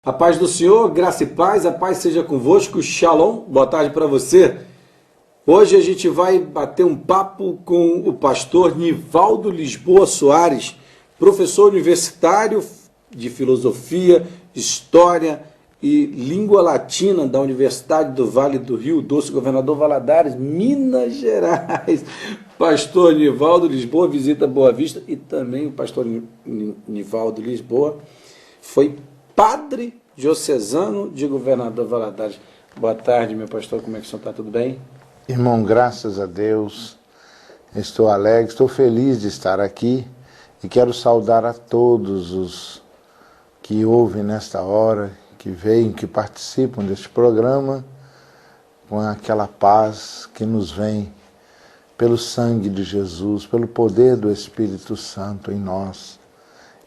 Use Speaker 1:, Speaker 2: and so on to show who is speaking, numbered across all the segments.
Speaker 1: A paz do Senhor, graça e paz, a paz seja convosco, shalom, boa tarde para você. Hoje a gente vai bater um papo com o pastor Nivaldo Lisboa Soares, professor universitário de filosofia, história e língua latina da Universidade do Vale do Rio Doce, Governador Valadares, Minas Gerais. Pastor Nivaldo Lisboa visita Boa Vista e também o pastor Nivaldo Lisboa foi padre diocesano de Governador Valadares. Boa tarde, meu pastor, como é que o senhor está? Tudo bem?
Speaker 2: Irmão, graças a Deus, estou alegre, estou feliz de estar aqui e quero saudar a todos os que ouvem nesta hora, que veem, que participam deste programa, com aquela paz que nos vem pelo sangue de Jesus, pelo poder do Espírito Santo em nós.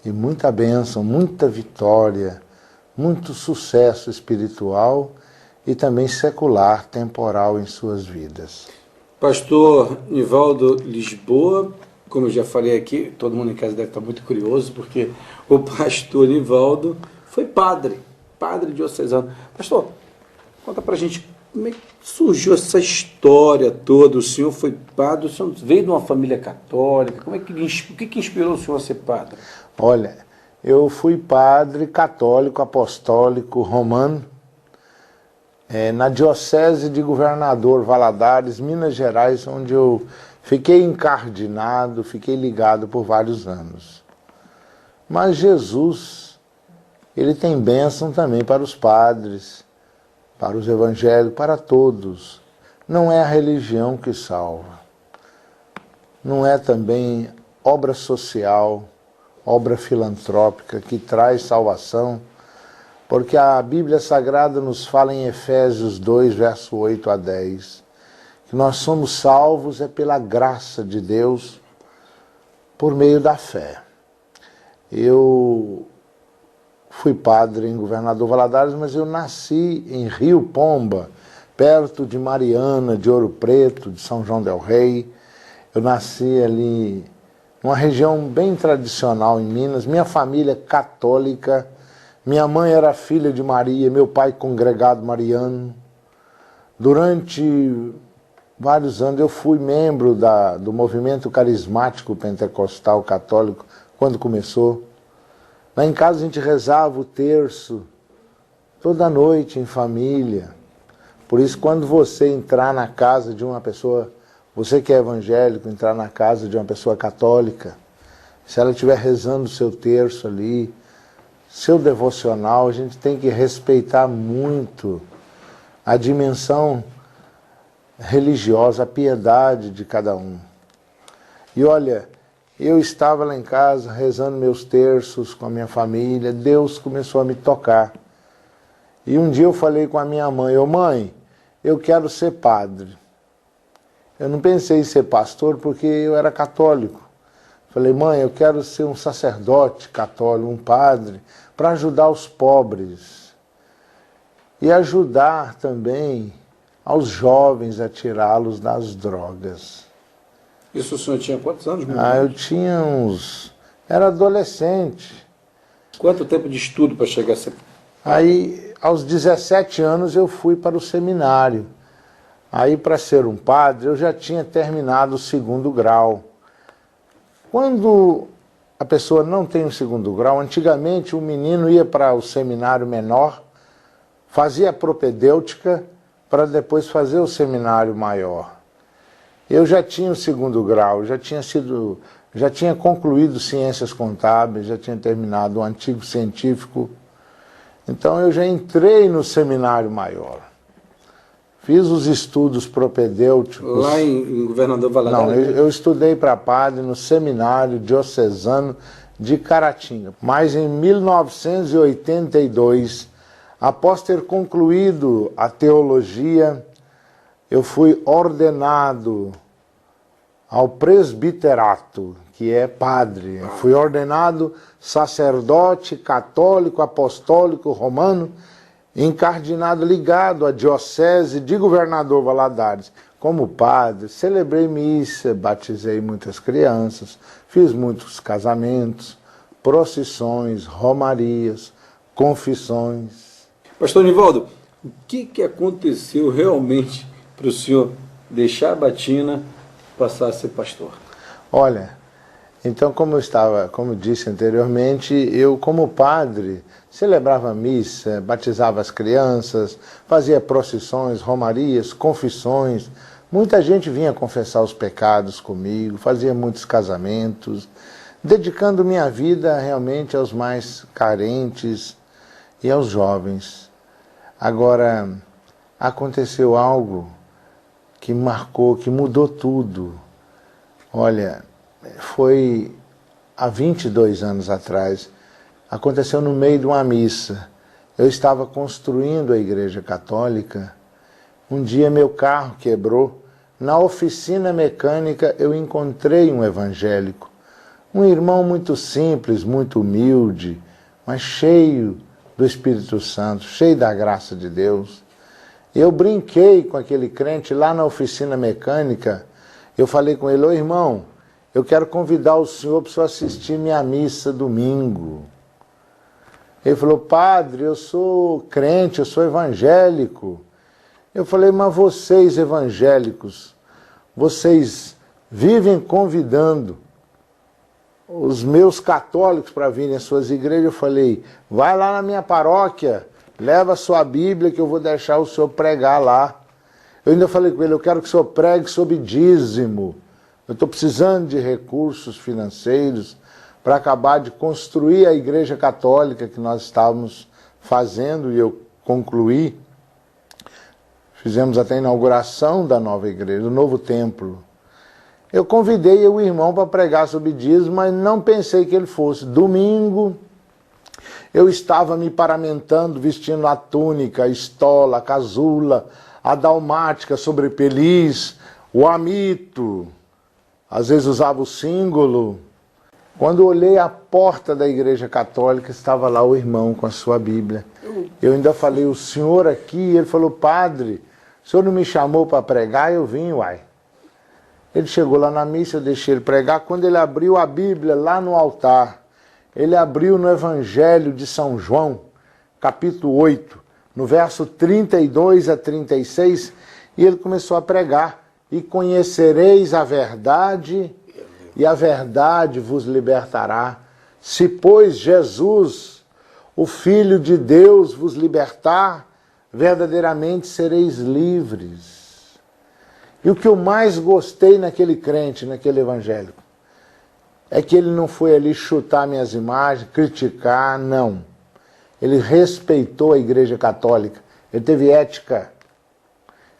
Speaker 2: E muita bênção, muita vitória, muito sucesso espiritual e também secular, temporal em suas vidas.
Speaker 1: Pastor Nivaldo Lisboa, como eu já falei aqui, todo mundo em casa deve estar muito curioso, porque o pastor Nivaldo foi padre diocesano. Pastor, conta pra gente como é que surgiu essa história toda. O senhor foi padre, o senhor veio de uma família católica, o que inspirou o senhor a ser padre?
Speaker 2: Olha, eu fui padre católico, apostólico, romano, na Diocese de Governador Valadares, Minas Gerais, onde eu fiquei encardinado, fiquei ligado por vários anos. Mas Jesus, ele tem bênção também para os padres, para os evangélicos, para todos. Não é a religião que salva. Não é também obra social, obra filantrópica que traz salvação, porque a Bíblia Sagrada nos fala em Efésios 2, verso 8 a 10, que nós somos salvos pela graça de Deus por meio da fé. Eu fui padre em Governador Valadares, mas eu nasci em Rio Pomba, perto de Mariana, de Ouro Preto, de São João del Rei. Eu nasci ali numa região bem tradicional em Minas. Minha família é católica, minha mãe era filha de Maria, meu pai congregado mariano. Durante vários anos eu fui membro do movimento carismático pentecostal católico, quando começou. Lá em casa a gente rezava o terço toda noite em família. Por isso, quando você entrar na casa de uma pessoa, você que é evangélico, entrar na casa de uma pessoa católica, se ela estiver rezando o seu terço ali, seu devocional, a gente tem que respeitar muito a dimensão religiosa, a piedade de cada um. E olha, eu estava lá em casa rezando meus terços com a minha família, Deus começou a me tocar. E um dia eu falei com a minha mãe, mãe, eu quero ser padre. Eu não pensei em ser pastor porque eu era católico. Falei, mãe, eu quero ser um sacerdote católico, um padre, para ajudar os pobres. E ajudar também aos jovens a tirá-los das drogas.
Speaker 1: Isso o senhor tinha quantos anos?
Speaker 2: Eu tinha era adolescente.
Speaker 1: Quanto tempo de estudo para chegar a ser...
Speaker 2: Aí, aos 17 anos, eu fui para o seminário. Aí, para ser um padre, eu já tinha terminado o 2º grau. Quando a pessoa não tem o 2º grau, antigamente o menino ia para o seminário menor, fazia a propedêutica, para depois fazer o seminário maior. Eu já tinha o 2º grau, já tinha concluído ciências contábeis, já tinha terminado o antigo científico. Então eu já entrei no seminário maior. Fiz os estudos propedêuticos.
Speaker 1: Lá em Governador Valadares?
Speaker 2: Não, eu estudei para padre no seminário diocesano de Caratinga. Mas em 1982, após ter concluído a teologia, eu fui ordenado ao presbiterato, que é padre. Eu fui ordenado sacerdote católico, apostólico, romano, encardinado, ligado à Diocese de Governador Valadares. Como padre, celebrei missa, batizei muitas crianças, fiz muitos casamentos, procissões, romarias, confissões.
Speaker 1: Pastor Nivaldo, o que aconteceu realmente para o senhor deixar a batina e passar a ser pastor?
Speaker 2: Olha, então como eu disse anteriormente, eu como padre celebrava a missa, batizava as crianças, fazia procissões, romarias, confissões. Muita gente vinha confessar os pecados comigo, fazia muitos casamentos, dedicando minha vida realmente aos mais carentes e aos jovens. Agora, aconteceu algo que marcou, que mudou tudo. Olha, foi há 22 anos atrás, aconteceu no meio de uma missa. Eu estava construindo a igreja católica. Um dia meu carro quebrou. Na oficina mecânica eu encontrei um evangélico. Um irmão muito simples, muito humilde, mas cheio do Espírito Santo, cheio da graça de Deus. Eu brinquei com aquele crente lá na oficina mecânica. Eu falei com ele: ô irmão, eu quero convidar o senhor para assistir minha missa domingo. Ele falou: padre, eu sou crente, eu sou evangélico. Eu falei: mas vocês evangélicos, vocês vivem convidando os meus católicos para virem às suas igrejas. Eu falei: vai lá na minha paróquia, leva a sua Bíblia que eu vou deixar o senhor pregar lá. Eu ainda falei com ele: eu quero que o senhor pregue sobre dízimo. Eu estou precisando de recursos financeiros para acabar de construir a igreja católica que nós estávamos fazendo, e eu concluí. Fizemos até a inauguração da nova igreja, do novo templo. Eu convidei o irmão para pregar sobre dízimo, mas não pensei que ele fosse. Domingo, eu estava me paramentando, vestindo a túnica, a estola, a casula, a dalmática, sobrepeliz, o amito. Às vezes usava o símbolo. Quando olhei a porta da igreja católica, estava lá o irmão com a sua Bíblia. Eu ainda falei: o senhor aqui? Ele falou: padre, o senhor não me chamou para pregar? Eu vim, uai. Ele chegou lá na missa, eu deixei ele pregar. Quando ele abriu a Bíblia lá no altar, ele abriu no Evangelho de São João, capítulo 8, no verso 32 a 36, e ele começou a pregar: e conhecereis a verdade, e a verdade vos libertará. Se, pois, Jesus, o Filho de Deus, vos libertar, verdadeiramente sereis livres. E o que eu mais gostei naquele crente, naquele evangélico, é que ele não foi ali chutar minhas imagens, criticar, não. Ele respeitou a igreja católica, ele teve ética.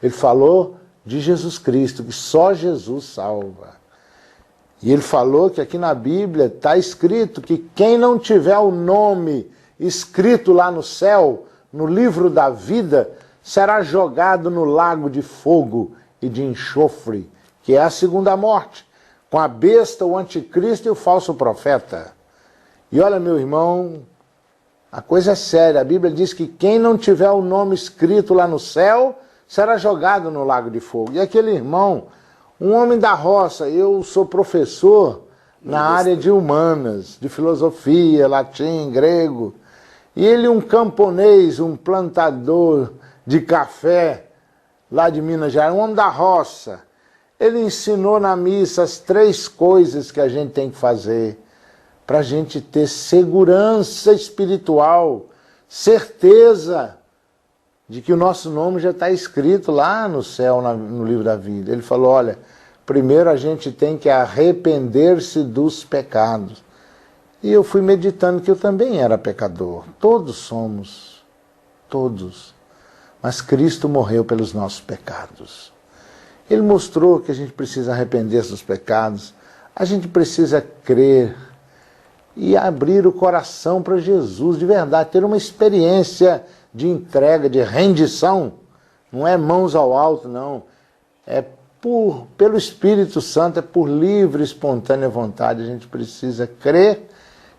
Speaker 2: Ele falou de Jesus Cristo, que só Jesus salva. E ele falou que aqui na Bíblia está escrito que quem não tiver o nome escrito lá no céu, no livro da vida, será jogado no lago de fogo e de enxofre, que é a segunda morte, com a besta, o anticristo e o falso profeta. E olha, meu irmão, a coisa é séria. A Bíblia diz que quem não tiver o nome escrito lá no céu será jogado no lago de fogo. E aquele irmão, um homem da roça, eu sou professor na área de humanas, de filosofia, latim, grego, e ele, um camponês, um plantador de café lá de Minas Gerais, um homem da roça. Ele ensinou na missa as 3 coisas que a gente tem que fazer para a gente ter segurança espiritual, certeza de que o nosso nome já está escrito lá no céu, no livro da vida. Ele falou: olha, primeiro a gente tem que arrepender-se dos pecados. E eu fui meditando que eu também era pecador. Todos somos, todos. Mas Cristo morreu pelos nossos pecados. Ele mostrou que a gente precisa arrepender-se dos pecados, a gente precisa crer e abrir o coração para Jesus de verdade, ter uma experiência de entrega, de rendição. Não é mãos ao alto, não. É pelo Espírito Santo, é por livre e espontânea vontade. A gente precisa crer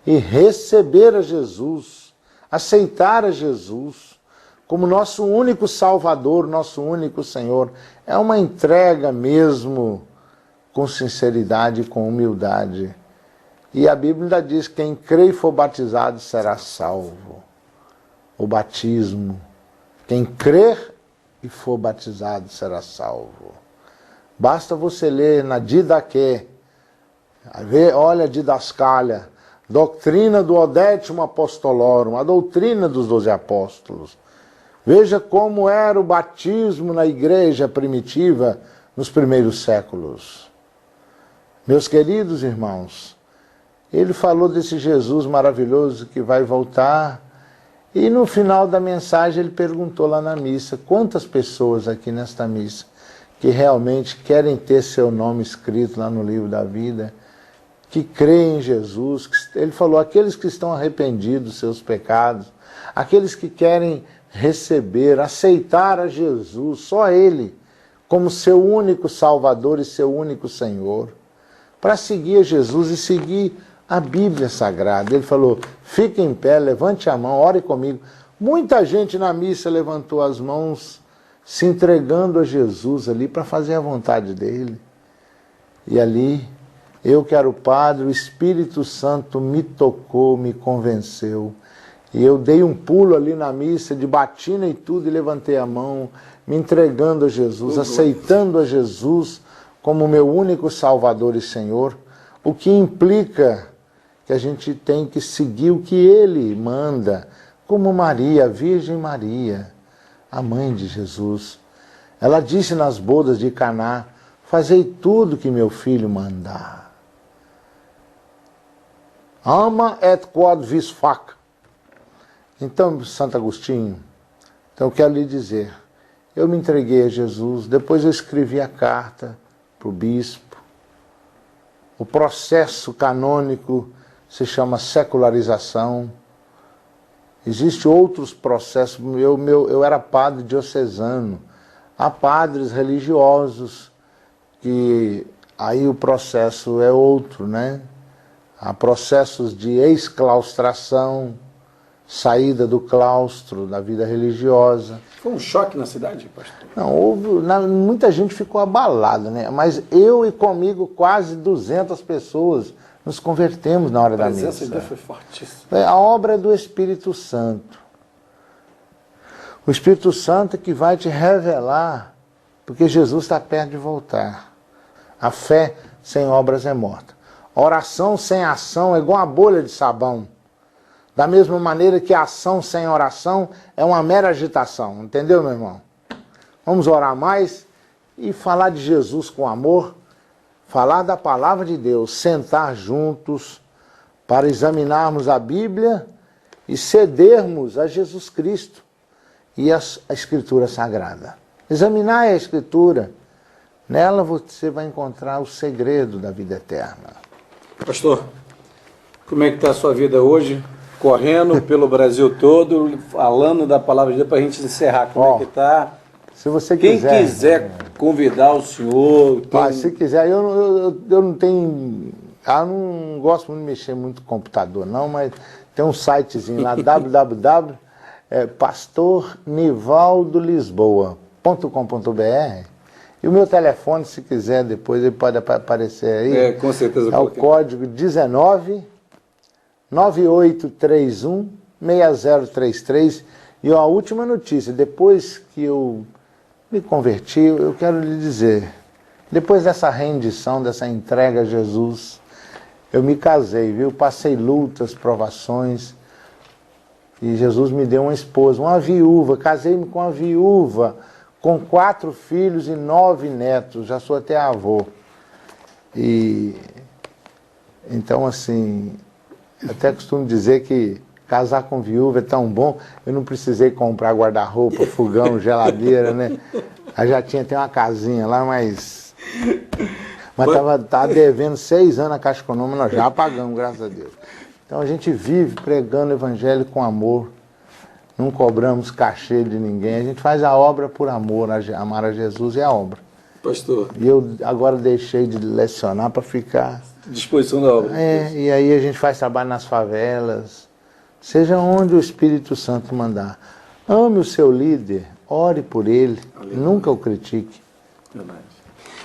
Speaker 2: e receber a Jesus, aceitar a Jesus como nosso único Salvador, nosso único Senhor. É uma entrega mesmo com sinceridade e com humildade. E a Bíblia ainda diz: quem crê e for batizado será salvo. o batismo. Quem crer e for batizado será salvo. Basta você ler na Didaquê, olha a didascália, doutrina do Odétimo Apostolorum, a doutrina dos 12 apóstolos. Veja como era o batismo na igreja primitiva nos primeiros séculos. Meus queridos irmãos, ele falou desse Jesus maravilhoso que vai voltar, e no final da mensagem ele perguntou lá na missa, quantas pessoas aqui nesta missa que realmente querem ter seu nome escrito lá no livro da vida, que creem em Jesus. Ele falou, aqueles que estão arrependidos dos seus pecados, aqueles que querem receber, aceitar a Jesus, só Ele, como seu único Salvador e seu único Senhor, para seguir a Jesus e seguir a Bíblia Sagrada. Ele falou, fique em pé, levante a mão, ore comigo. Muita gente na missa levantou as mãos, se entregando a Jesus ali para fazer a vontade dele. E ali, eu que era o padre, o Espírito Santo me tocou, me convenceu. E eu dei um pulo ali na missa, de batina e tudo, e levantei a mão, me entregando a Jesus, aceitando a Jesus como meu único Salvador e Senhor, o que implica que a gente tem que seguir o que Ele manda, como Maria, a Virgem Maria, a mãe de Jesus. Ela disse nas bodas de Caná, fazei tudo que meu filho mandar. Ama et quod vis fac. Então, Santo Agostinho, eu quero lhe dizer, eu me entreguei a Jesus, depois eu escrevi a carta para o bispo. O processo canônico se chama secularização. Existem outros processos. Eu era padre diocesano. Há padres religiosos que aí o processo é outro, né? Há processos de exclaustração, saída do claustro, da vida religiosa.
Speaker 1: Foi um choque na cidade, pastor?
Speaker 2: Não, muita gente ficou abalada, né? Mas eu e comigo quase 200 pessoas nos convertemos na hora da missa. A presença de Deus
Speaker 1: foi fortíssima.
Speaker 2: A obra é do Espírito Santo. O Espírito Santo é que vai te revelar, porque Jesus está perto de voltar. A fé sem obras é morta. A oração sem ação é igual uma bolha de sabão. Da mesma maneira que a ação sem oração é uma mera agitação. Entendeu, meu irmão? Vamos orar mais e falar de Jesus com amor, falar da palavra de Deus, sentar juntos para examinarmos a Bíblia e cedermos a Jesus Cristo e a Escritura Sagrada. Examinar a Escritura. Nela você vai encontrar o segredo da vida eterna.
Speaker 1: Pastor, como é que está a sua vida hoje? Correndo pelo Brasil todo, falando da palavra de Deus para a gente encerrar. Como é que está?
Speaker 2: Se você
Speaker 1: Quem
Speaker 2: quiser,
Speaker 1: quiser convidar o senhor...
Speaker 2: Se quiser, eu não tenho... Eu não gosto muito de mexer muito no computador, não, mas tem um sitezinho lá, pastornivaldolisboa.com.br. E o meu telefone, se quiser, depois ele pode aparecer aí.
Speaker 1: Com certeza.
Speaker 2: É o código 19 9831 6033. E a última notícia, depois que eu me converti, eu quero lhe dizer, depois dessa rendição, dessa entrega a Jesus, eu me casei, viu? Passei lutas, provações, e Jesus me deu uma esposa, uma viúva, casei-me com uma viúva, com 4 filhos e 9 netos, já sou até avô. E então, assim, até costumo dizer que casar com viúva é tão bom, eu não precisei comprar guarda-roupa, fogão, geladeira, né? Aí já tinha até uma casinha lá, mas tava devendo 6 anos a Caixa Econômica, nós já pagamos, graças a Deus. Então a gente vive pregando o Evangelho com amor, não cobramos cachê de ninguém, a gente faz a obra por amor, amar a Jesus é a obra.
Speaker 1: Pastor.
Speaker 2: E eu agora deixei de lecionar para ficar...
Speaker 1: disposição da obra.
Speaker 2: E aí a gente faz trabalho nas favelas, seja onde o Espírito Santo mandar. Ame o seu líder, ore por ele, nunca o critique.
Speaker 1: Verdade.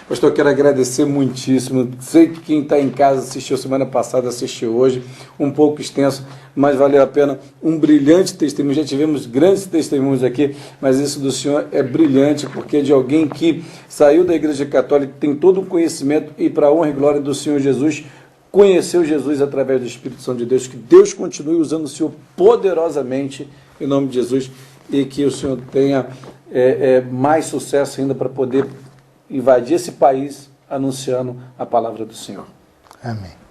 Speaker 1: Pastor, eu quero agradecer muitíssimo. Sei que quem está em casa assistiu semana passada, assistiu hoje, um pouco extenso, mas valeu a pena. Um brilhante testemunho. Já tivemos grandes testemunhos aqui, mas isso do senhor é brilhante, porque é de alguém que saiu da Igreja Católica, tem todo o conhecimento e, para a honra e glória do Senhor Jesus, conheceu Jesus através do Espírito Santo de Deus. Que Deus continue usando o Senhor poderosamente, em nome de Jesus, e que o Senhor tenha mais sucesso ainda para poder invadir esse país anunciando a palavra do Senhor.
Speaker 2: Amém.